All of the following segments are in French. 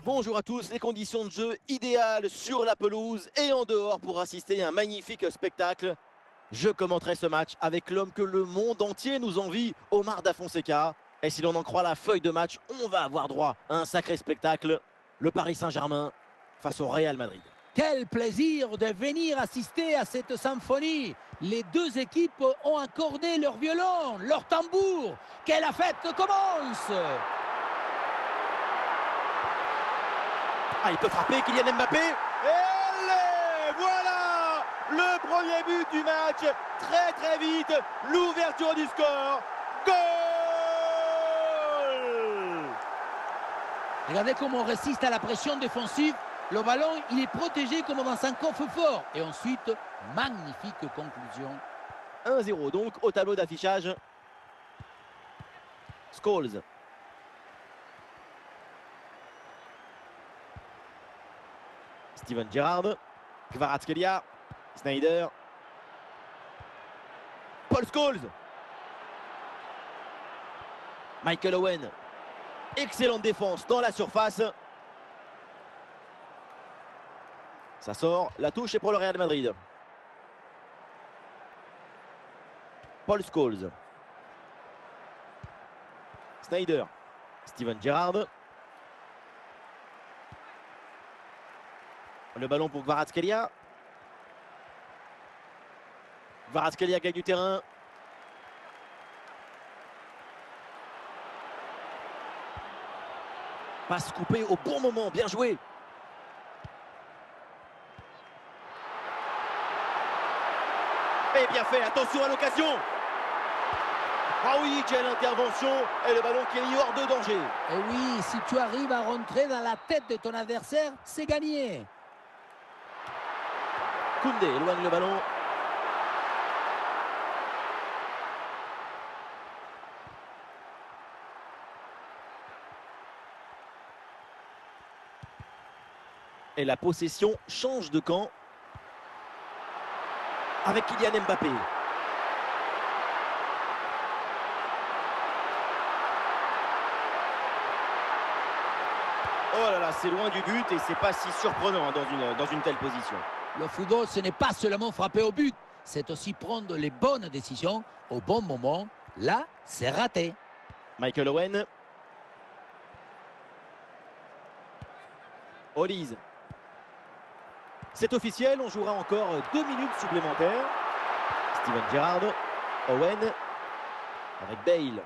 Bonjour à tous, les conditions de jeu idéales sur la pelouse et en dehors pour assister à un magnifique spectacle. Je commenterai ce match avec l'homme que le monde entier nous envie, Omar Da Fonseca. Et si l'on en croit la feuille de match, on va avoir droit à un sacré spectacle. Le Paris Saint-Germain face au Real Madrid. Quel plaisir de venir assister à cette symphonie. Les deux équipes ont accordé leur violon, leur tambour. Que la fête commence! Ah, il peut frapper, Kylian Mbappé. Et allez, voilà le premier but du match. Très vite, l'ouverture du score. Goal! Regardez comment on résiste à la pression défensive. Le ballon, il est protégé comme dans un coffre-fort. Et ensuite, magnifique conclusion. 1-0 donc au tableau d'affichage. Scholes. Steven Gerrard. Kvaratskhelia. Sneijder. Paul Scholes. Michael Owen. Excellente défense dans la surface. Ça sort. La touche est pour le Real Madrid. Paul Scholes. Sneijder. Steven Gerrard. Le ballon pour Kvaratskhelia. Kvaratskhelia gagne du terrain. Passe coupée au bon moment, bien joué. Et bien fait, attention à l'occasion. Ah oui, quelle intervention. Et le ballon qui est mis hors de danger. Et oui, si tu arrives à rentrer dans la tête de ton adversaire, c'est gagné. Koundé éloigne le ballon. Et la possession change de camp avec Kylian Mbappé. Oh là là, c'est loin du but et c'est pas si surprenant dans une telle position. Le football, ce n'est pas seulement frapper au but, c'est aussi prendre les bonnes décisions au bon moment. Là, c'est raté. Michael Owen. Olise. C'est officiel, on jouera encore 2 minutes supplémentaires. Steven Gerrard. Owen. Avec Bale.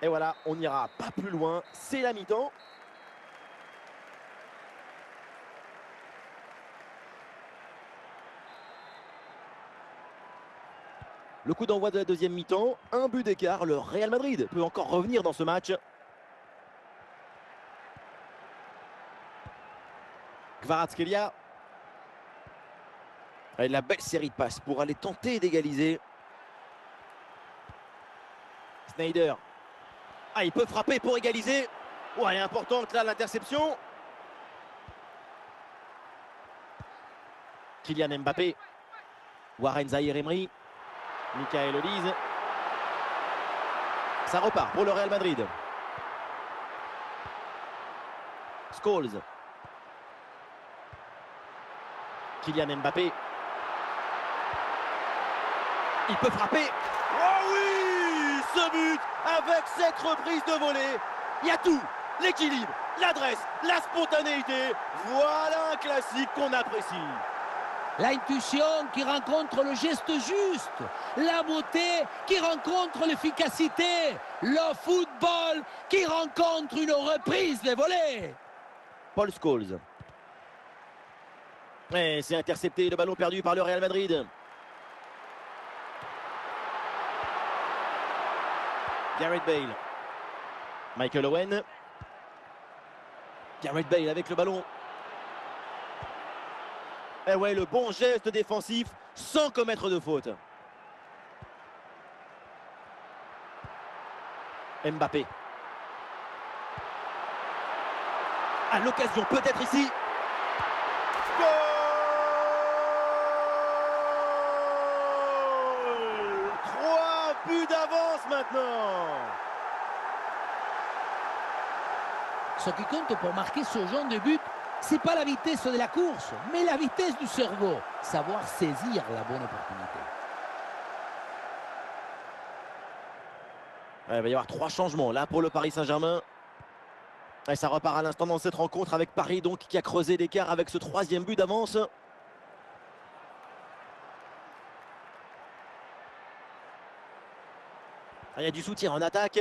Et voilà, on n'ira pas plus loin. C'est la mi-temps. Le coup d'envoi de la deuxième mi-temps. Un but d'écart. Le Real Madrid peut encore revenir dans ce match. Kvaratskhelia. Et la belle série de passes pour aller tenter d'égaliser. Sneijder. Ah, il peut frapper pour égaliser. Oh, elle est importante là, l'interception. Kylian Mbappé. Warren Zaïre-Emery. Michael Olise. Ça repart pour le Real Madrid. Scholes. Kylian Mbappé. Il peut frapper. Oh oui, ce but avec cette reprise de volée. Il y a tout. L'équilibre, l'adresse, la spontanéité. Voilà un classique qu'on apprécie. L'intuition qui rencontre le geste juste, la beauté qui rencontre l'efficacité, le football qui rencontre une reprise de volée. Paul Scholes. Et c'est intercepté, le ballon perdu par le Real Madrid. Gareth Bale. Michael Owen. Gareth Bale avec le ballon. Et ouais, le bon geste défensif sans commettre de faute. Mbappé. À l'occasion peut-être ici. Goal! 3 buts d'avance maintenant. Ce qui compte pour marquer ce genre de but, c'est pas la vitesse de la course, mais la vitesse du cerveau. Savoir saisir la bonne opportunité. Ouais, il va y avoir 3 changements là pour le Paris Saint-Germain. Et ça repart à l'instant dans cette rencontre avec Paris donc qui a creusé l'écart avec ce 3e but d'avance. Il y a du soutien en attaque.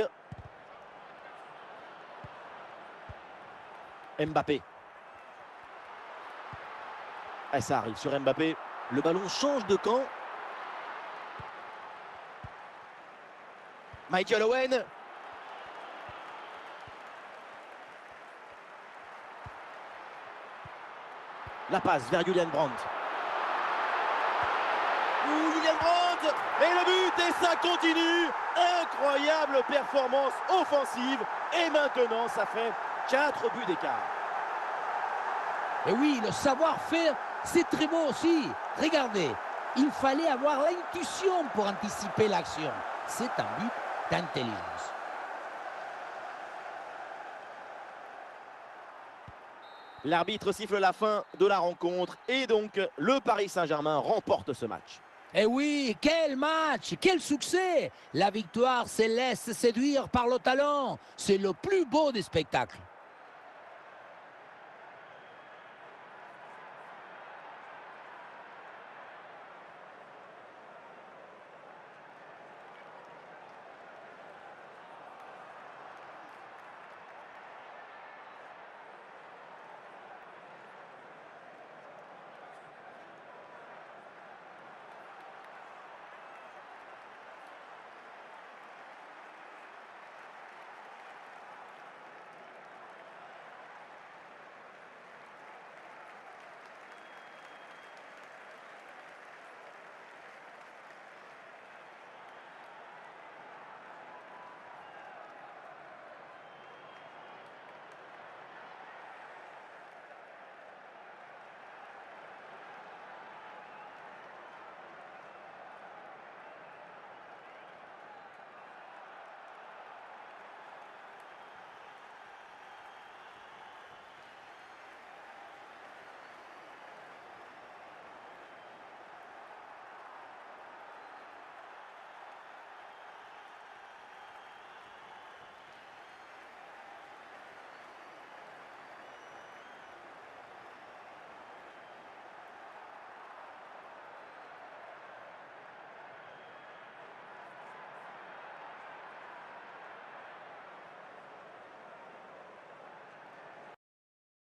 Mbappé. Et ça arrive sur Mbappé. Le ballon change de camp. Michael Owen. La passe vers Julian Brandt. Julian Brandt. Et le but, et ça continue. Incroyable performance offensive. Et maintenant, ça fait 4 buts d'écart. Et oui, le savoir-faire, c'est très beau aussi. Regardez, il fallait avoir l'intuition pour anticiper l'action. C'est un but d'intelligence. L'arbitre siffle la fin de la rencontre et donc le Paris Saint-Germain remporte ce match. Et oui, quel match, quel succès! La victoire se laisse séduire par le talent. C'est le plus beau des spectacles.